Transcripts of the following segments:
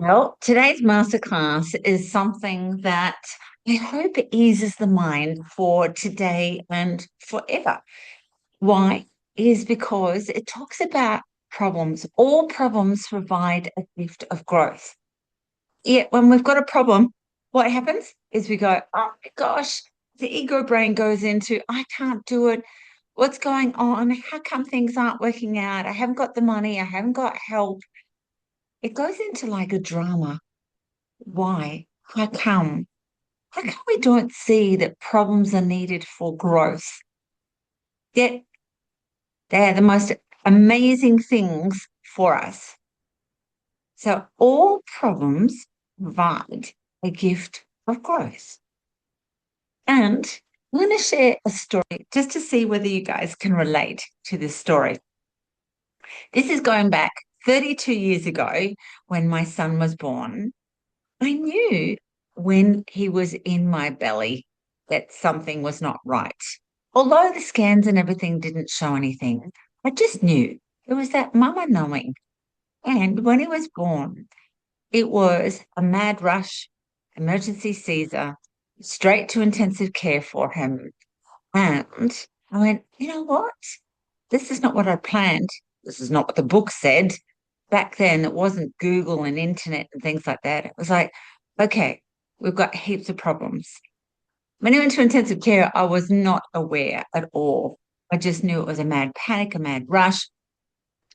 Well, today's masterclass is something that I hope eases the mind for today and forever. Why? Is because it talks about problems. All problems provide a gift of growth. Yet when we've got a problem, what happens is we go, oh my gosh, the ego brain goes into, I can't do it. What's going on? How come things aren't working out? I haven't got the money. I haven't got help. It goes into like a drama. Why? How come? How come we don't see that problems are needed for growth? Yet they're the most amazing things for us. So all problems provide a gift of growth. And I'm going to share a story just to see whether you guys can relate to this story. This is going back 32 years ago when my son was born. I knew when he was in my belly that something was not right. Although the scans and everything didn't show anything, I just knew. It was that mama knowing. And when he was born, it was a mad rush, emergency Caesar, straight to intensive care for him. And I went, you know what? This is not what I planned. This is not what the book said. Back then, it wasn't Google and internet and things like that. It was like, okay, we've got heaps of problems. When I went to intensive care, I was not aware at all. I just knew it was a mad panic, a mad rush.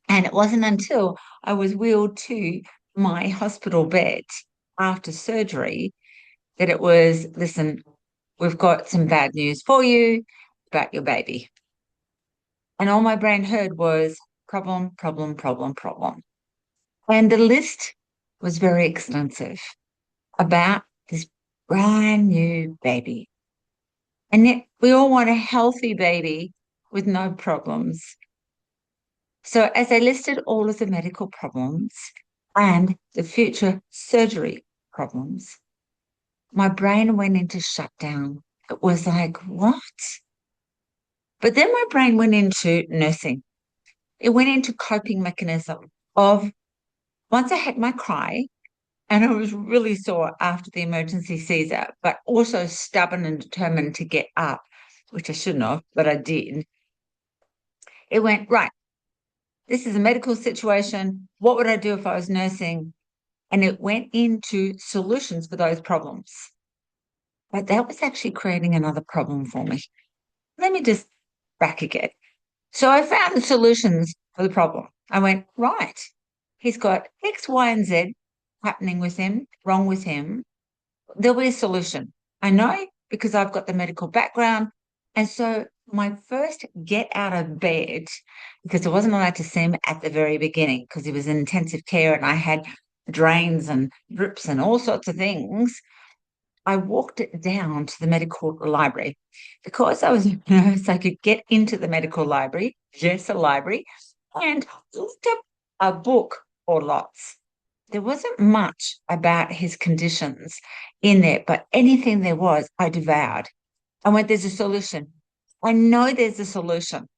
And it wasn't until I was wheeled to my hospital bed after surgery that it was, listen, we've got some bad news for you about your baby. And all my brain heard was problem, problem, problem, problem. And the list was very extensive about this brand new baby. And yet we all want a healthy baby with no problems. So as I listed all of the medical problems and the future surgery problems, my brain went into shutdown. It was like, what? But then my brain went into nursing. It went into coping mechanism of once I had my cry, and I was really sore after the emergency Caesar, but also stubborn and determined to get up, which I shouldn't have, but I did. It went, right, this is a medical situation. What would I do if I was nursing? And it went into solutions for those problems. But that was actually creating another problem for me. Let me just back again. So I found the solutions for the problem. I went, right, he's got X, Y, and Z happening with him, wrong with him. There'll be a solution. I know because I've got the medical background. And so my first get out of bed, because I wasn't allowed to see him at the very beginning because he was in intensive care and I had drains and drips and all sorts of things. I walked it down to the medical library. Because I was a nurse, I could get into the medical library, yes, a library, and looked up a book or lots. There wasn't much about his conditions in there, but anything there was, I devoured. I went, there's a solution. I know there's a solution.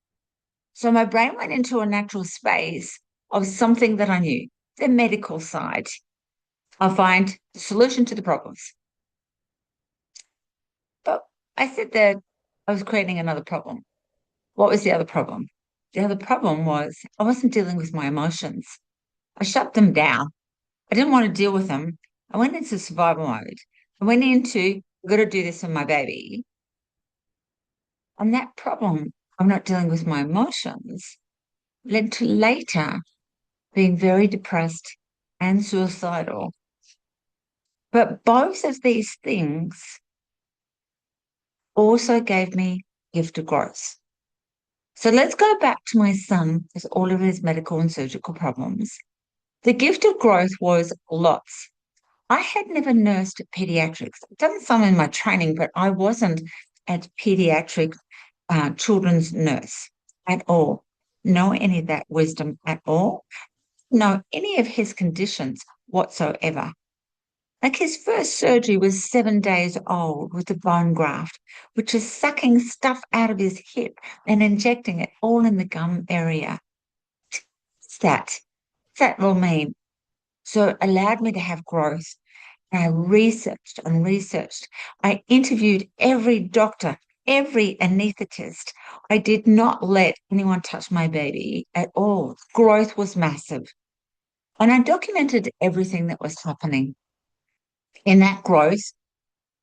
So my brain went into a natural space of something that I knew, the medical side. I'll find the solution to the problems. But I said that I was creating another problem. What was the other problem? The other problem was I wasn't dealing with my emotions. I shut them down. I didn't want to deal with them. I went into survival mode. I went into, I've got to do this with my baby. And that problem, I'm not dealing with my emotions, led to later being very depressed and suicidal. But both of these things also gave me gift of growth. So let's go back to my son with all of his medical and surgical problems. The gift of growth was lots. I had never nursed pediatrics. I've done some in my training, but I wasn't a pediatric children's nurse at all. Know any of that wisdom at all? Know any of his conditions whatsoever. Like his first surgery was 7 days old with a bone graft, which is sucking stuff out of his hip and injecting it all in the gum area. What's that? What's that all mean? So it allowed me to have growth. And I researched and researched. I interviewed every doctor, every anaesthetist. I did not let anyone touch my baby at all. Growth was massive. And I documented everything that was happening. In that growth,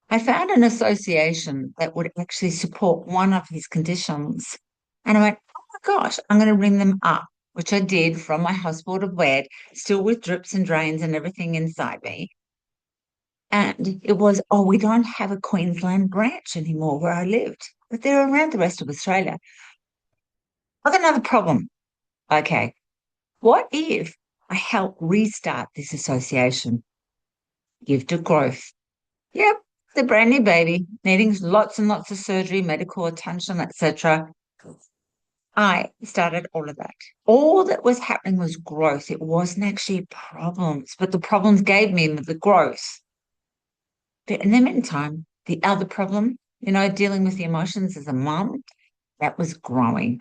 I found an association that would actually support one of his conditions. And I went, oh my gosh, I'm going to ring them up, which I did from my hospital bed, still with drips and drains and everything inside me. And it was, oh, we don't have a Queensland branch anymore where I lived, but they're around the rest of Australia. I've got another problem. Okay. What if I help restart this association? Gift of growth. Yep, the brand new baby, needing lots and lots of surgery, medical attention, etc. I started all of that. All that was happening was growth. It wasn't actually problems, but the problems gave me the growth. But in the meantime, the other problem, dealing with the emotions as a mum, that was growing.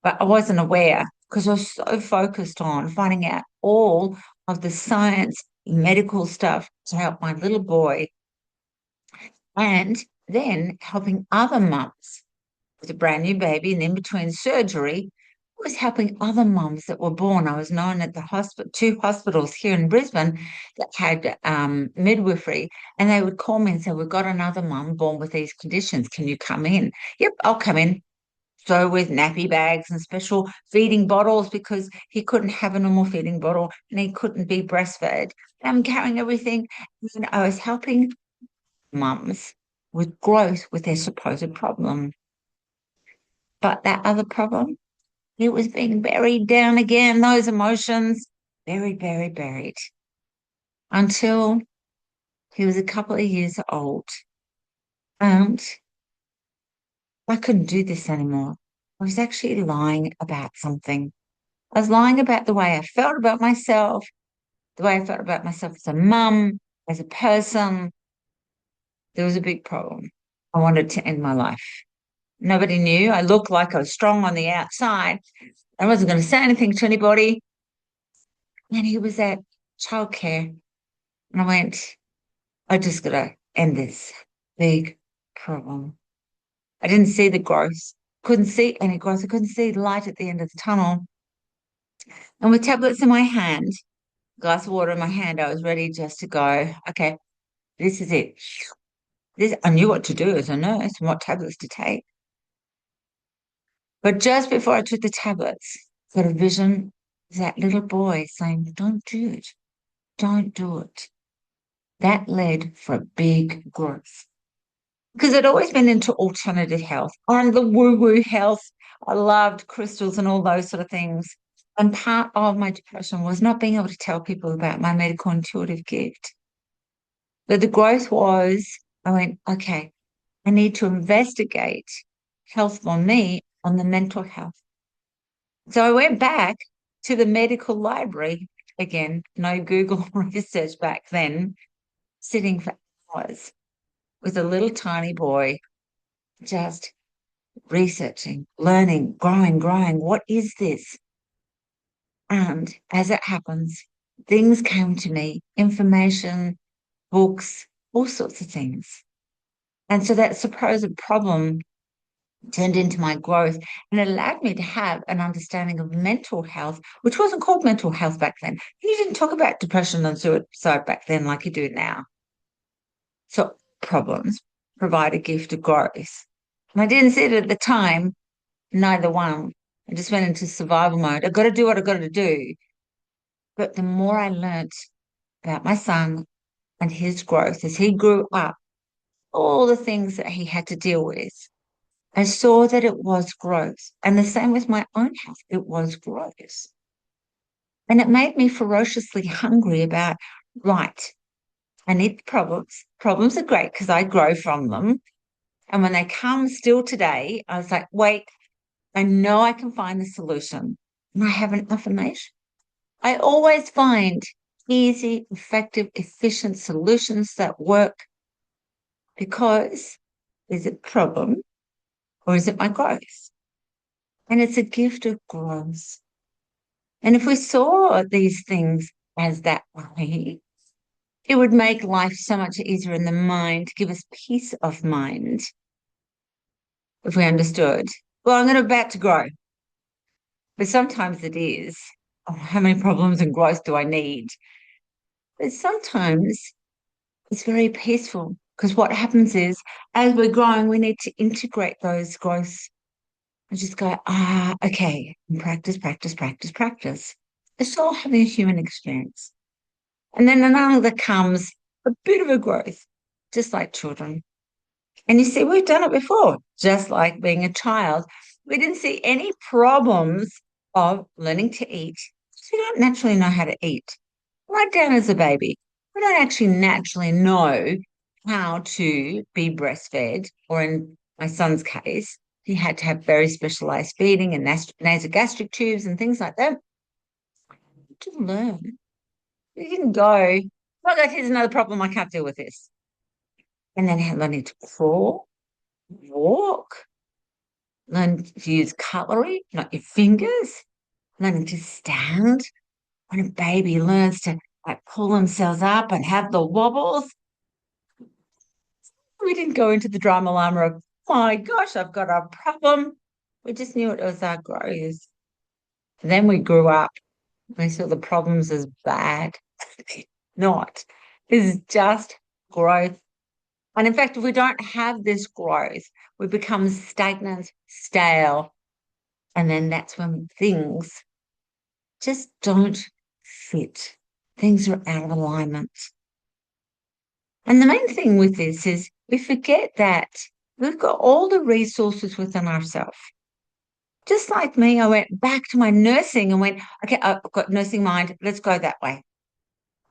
But I wasn't aware because I was so focused on finding out all of the science, medical stuff to help my little boy and then helping other mums with a brand new baby and in between surgery was helping other mums that were born. I was known at the hospital, two hospitals here in Brisbane that had midwifery, and they would call me and say, "We've got another mum born with these conditions. Can you come in?" Yep, I'll come in. So with nappy bags and special feeding bottles because he couldn't have a normal feeding bottle and he couldn't be breastfed. I'm carrying everything. And I was helping mums with growth with their supposed problem. But that other problem, it was being buried down again, those emotions, buried, buried, buried, until he was a couple of years old. And I couldn't do this anymore. I was actually lying about something. I was lying about the way I felt about myself, the way I felt about myself as a mum, as a person. There was a big problem. I wanted to end my life. Nobody knew. I looked like I was strong on the outside. I wasn't going to say anything to anybody. And he was at childcare. And I went, I just got to end this big problem. I didn't see the growth, couldn't see any growth. I couldn't see light at the end of the tunnel. And with tablets in my hand, glass of water in my hand, I was ready just to go, okay, this is it. This, I knew what to do as a nurse and what tablets to take. But just before I took the tablets, got a vision of that little boy saying, don't do it. Don't do it. That led for a big growth. Because I'd always been into alternative health and the woo-woo health. I loved crystals and all those sort of things. And part of my depression was not being able to tell people about my medical intuitive gift. But the growth was, I went, okay, I need to investigate health for me on the mental health. So I went back to the medical library again, no Google research back then, sitting for hours with a little tiny boy, just researching, learning, growing, growing. What is this? And as it happens, things came to me, information, books, all sorts of things. And so that supposed problem turned into my growth and it allowed me to have an understanding of mental health, which wasn't called mental health back then. You didn't talk about depression and suicide back then like you do now. So problems provide a gift of growth. And I didn't see it at the time, neither one. I just went into survival mode. I've got to do what I've got to do. But the more I learnt about my son and his growth as he grew up, all the things that he had to deal with, I saw that it was growth. And the same with my own health, it was growth. And it made me ferociously hungry about, right, I need problems. Problems are great because I grow from them. And when they come still today, I was like, wait, I know I can find the solution. And I have an affirmation. I always find easy, effective, efficient solutions that work because is it problem or is it my growth? And it's a gift of growth. And if we saw these things as that way, it would make life so much easier in the mind, give us peace of mind if we understood. Well, I'm about to grow, but sometimes it is. Oh, how many problems and growth do I need? But sometimes it's very peaceful because what happens is as we're growing, we need to integrate those growths and just go, okay, and practice, practice, practice, practice. It's all having a human experience. And then another comes a bit of a growth, just like children. And you see, we've done it before, just like being a child. We didn't see any problems of learning to eat because we don't naturally know how to eat. Right down as a baby, we don't actually naturally know how to be breastfed, or in my son's case, he had to have very specialized feeding and nasogastric tubes and things like that to learn. He didn't go, well, here's another problem. I can't deal with this. And then learning to crawl, walk, learn to use cutlery, not your fingers, learning to stand. When a baby learns to like pull themselves up and have the wobbles, we didn't go into the drama llama of, oh my gosh, I've got a problem. We just knew it was our growth. Then we grew up. We saw the problems as bad. Not. It's just growth. And in fact, if we don't have this growth, we become stagnant, stale. And then that's when things just don't fit. Things are out of alignment. And the main thing with this is we forget that we've got all the resources within ourselves. Just like me, I went back to my nursing and went, okay, I've got nursing mind. Let's go that way.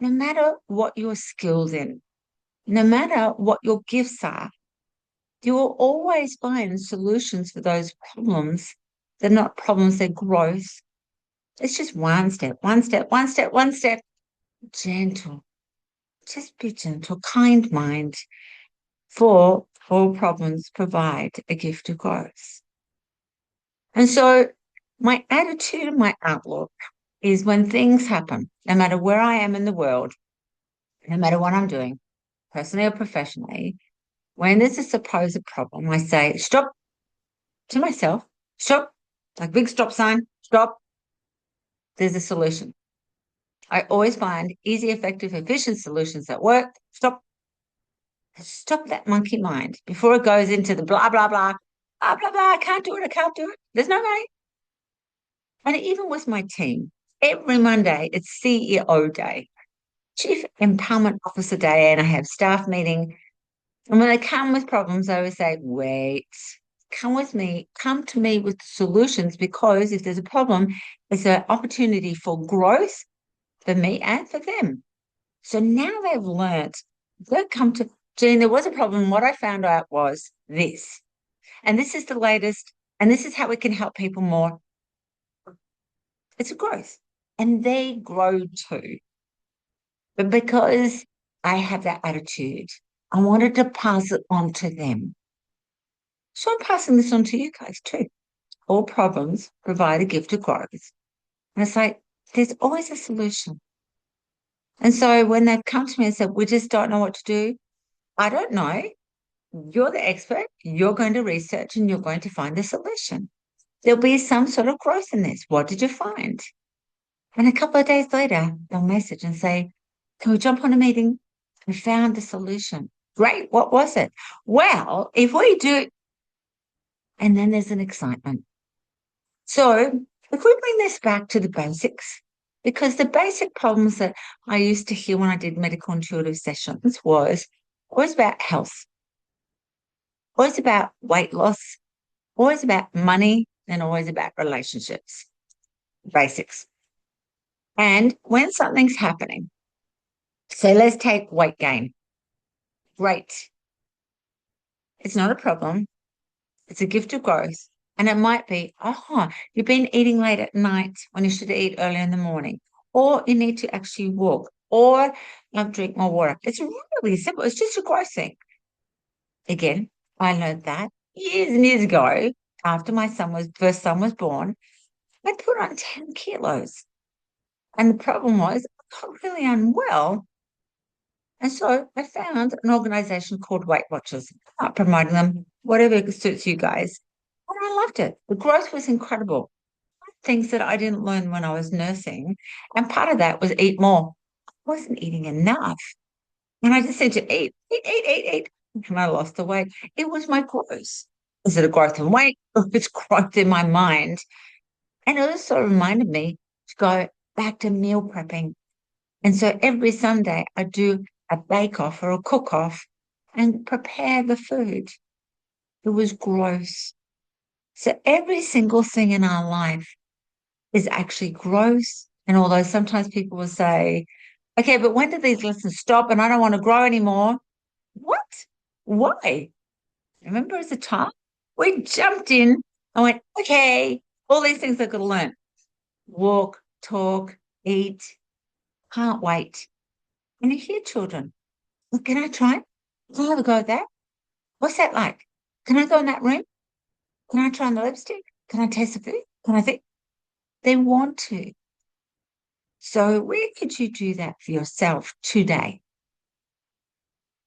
No matter what your skills in, no matter what your gifts are, you will always find solutions for those problems. They're not problems, they're growth. It's just one step, one step, one step, one step. Gentle. Just be gentle, kind mind. For all problems provide a gift of growth. And so my attitude and my outlook is when things happen, no matter where I am in the world, no matter what I'm doing, personally or professionally, when there's a supposed problem, I say, stop to myself, stop, like big stop sign, stop. There's a solution. I always find easy, effective, efficient solutions that work. Stop. Stop that monkey mind before it goes into the blah, blah, blah, blah, blah, blah. I can't do it. I can't do it. There's no way. And even with my team, every Monday, it's CEO day, Chief Empowerment Officer day, and I have staff meeting. And when they come with problems, I always say, wait, come with me, come to me with solutions, because if there's a problem, it's an opportunity for growth for me and for them. So now they've learned, they've come to, Jean, there was a problem. What I found out was this. And this is the latest. And this is how we can help people more. It's a growth. And they grow too. But because I have that attitude, I wanted to pass it on to them. So I'm passing this on to you guys too. All problems provide a gift of growth. And it's like, there's always a solution. And so when they've come to me and said, we just don't know what to do, I don't know. You're the expert. You're going to research and you're going to find the solution. There'll be some sort of growth in this. What did you find? And a couple of days later, they'll message and say, can we jump on a meeting? We found the solution. Great. What was it? Well, if we do, and then there's an excitement. So if we bring this back to the basics, because the basic problems that I used to hear when I did medical intuitive sessions was always about health, always about weight loss, always about money, and always about relationships. Basics. And when something's happening, so let's take weight gain. Great. It's not a problem. It's a gift of growth. And it might be, you've been eating late at night when you should eat early in the morning, or you need to actually walk, or drink more water. It's really simple. It's just a growth thing. Again, I learned that years and years ago after my first son was born. I put on 10 kilos. And the problem was got really unwell. And so I found an organization called Weight Watchers. I'm not promoting them, whatever suits you guys. And I loved it. The growth was incredible. Things that I didn't learn when I was nursing. And part of that was eat more. I wasn't eating enough. And I just said to eat. And I lost the weight. It was my growth. Is it a growth in weight or it's growth in my mind? And it also reminded me to go back to meal prepping. And so every Sunday I do a bake off or a cook off and prepare the food. It was gross. So every single thing in our life is actually gross. And although sometimes people will say, okay, but when did these lessons stop and I don't want to grow anymore? What? Why? Remember as a child, we jumped in and went, okay, all these things I've got to learn. Walk, talk, eat, can't wait. And you hear children, well, can I try? Can I have a go at that? What's that like? Can I go in that room? Can I try on the lipstick? Can I taste the food? Can I think? They want to. So where could you do that for yourself today?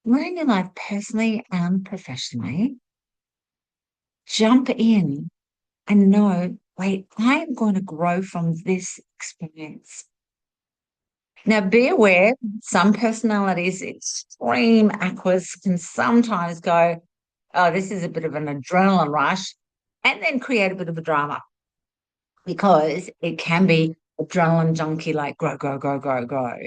Where in your life, personally and professionally, jump in and know, wait, I'm going to grow from this experience. Now, be aware, some personalities, extreme aquas, can sometimes go, oh, this is a bit of an adrenaline rush, and then create a bit of a drama because it can be adrenaline junkie, like grow, grow, grow, grow, grow.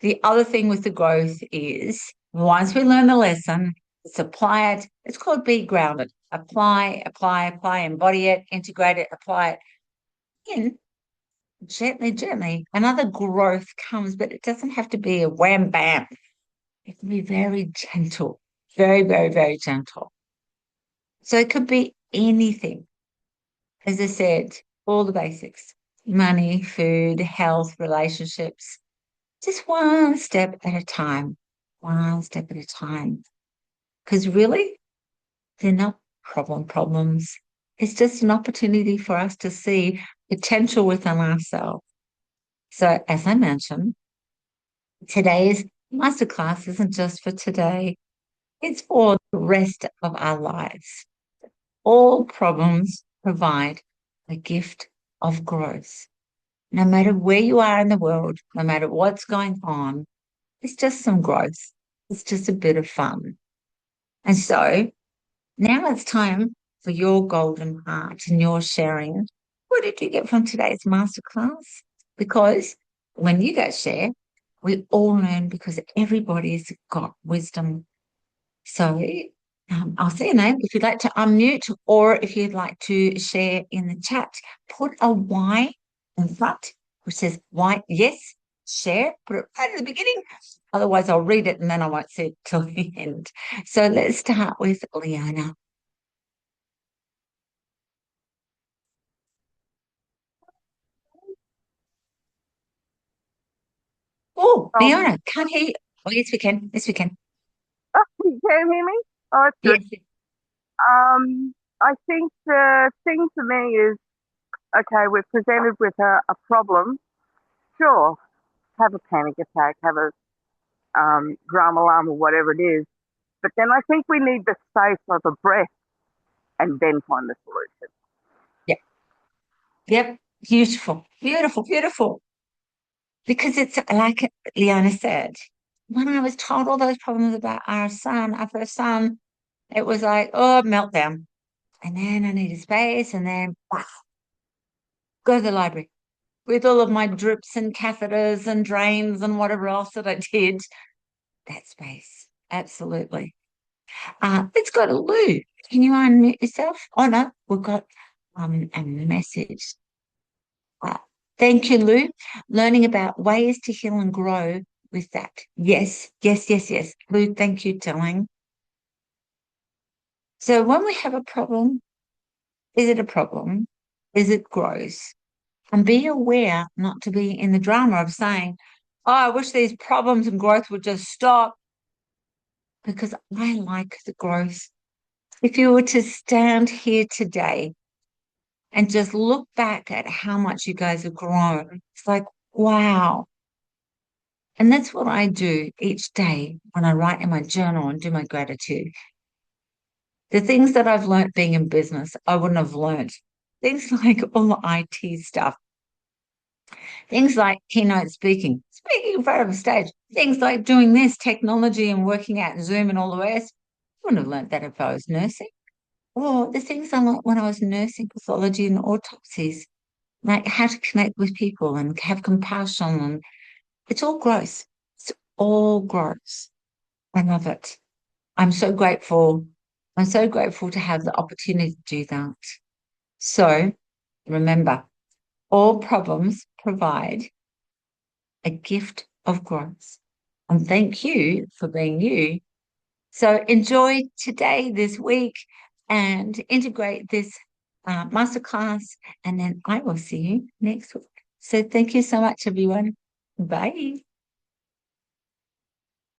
The other thing with the growth is once we learn the lesson, let's apply it. It's called be grounded. Apply, apply, apply, embody it, integrate it, apply it. In gently, gently, another growth comes, but it doesn't have to be a wham bam. It can be very gentle, very, very, very gentle. So it could be anything. As I said, all the basics: money, food, health, relationships, just one step at a time, one step at a time. Because really, they're not problems. It's just an opportunity for us to see potential within ourselves. So, as I mentioned, today's masterclass isn't just for today, it's for the rest of our lives. All problems provide a gift of growth. No matter where you are in the world, no matter what's going on, it's just some growth. It's just a bit of fun. And so now it's time for your golden heart and your sharing. What did you get from today's masterclass? Because when you guys share, we all learn because everybody's got wisdom. So I'll say your name if you'd like to unmute or if you'd like to share in the chat. Put a Y in front, which says Y, yes, share, put it right at the beginning. Otherwise, I'll read it and then I won't see it till the end. So let's start with Leona. Oh, Um, Leona, can't hear you. Oh, yes, we can. Yes, we can. you can hear me? Oh, that's good. Yes. I think the thing for me is, okay, we're presented with a problem. Sure, have a panic attack, have a drama alarm or whatever it is. But then I think we need the space of a breath and then find the solution. Yep. Yep. Beautiful. Beautiful. Beautiful. Because it's like Leona said, when I was told all those problems about our son, our first son, it was like, oh, meltdown. And then I needed space, and then go to the library with all of my drips and catheters and drains and whatever else that I did. That space. Absolutely. Let's go to Lou. Can you unmute yourself? Oh no, we've got a message. Uh, thank you, Lou. Learning about ways to heal and grow with that. Yes, yes, yes, yes. Lou, thank you, telling. So when we have a problem, is it a problem? Is it gross? And be aware not to be in the drama of saying, oh, I wish these problems and growth would just stop because I like the growth. If you were to stand here today and just look back at how much you guys have grown, it's like, wow. And that's what I do each day when I write in my journal and do my gratitude. The things that I've learned being in business, I wouldn't have learned. Things like all the IT stuff, things like keynote speaking, speaking in front of a stage, things like doing this technology and working out Zoom and all the rest. I wouldn't have learned that if I was nursing. Or the things I learned when I was nursing pathology and autopsies, like how to connect with people and have compassion. And it's all growth. It's all growth. I love it. I'm so grateful. I'm so grateful to have the opportunity to do that. So remember, all problems provide a gift of growth. And thank you for being you. So enjoy today, this week, and integrate this masterclass. And then I will see you next week. So thank you so much, everyone. Bye.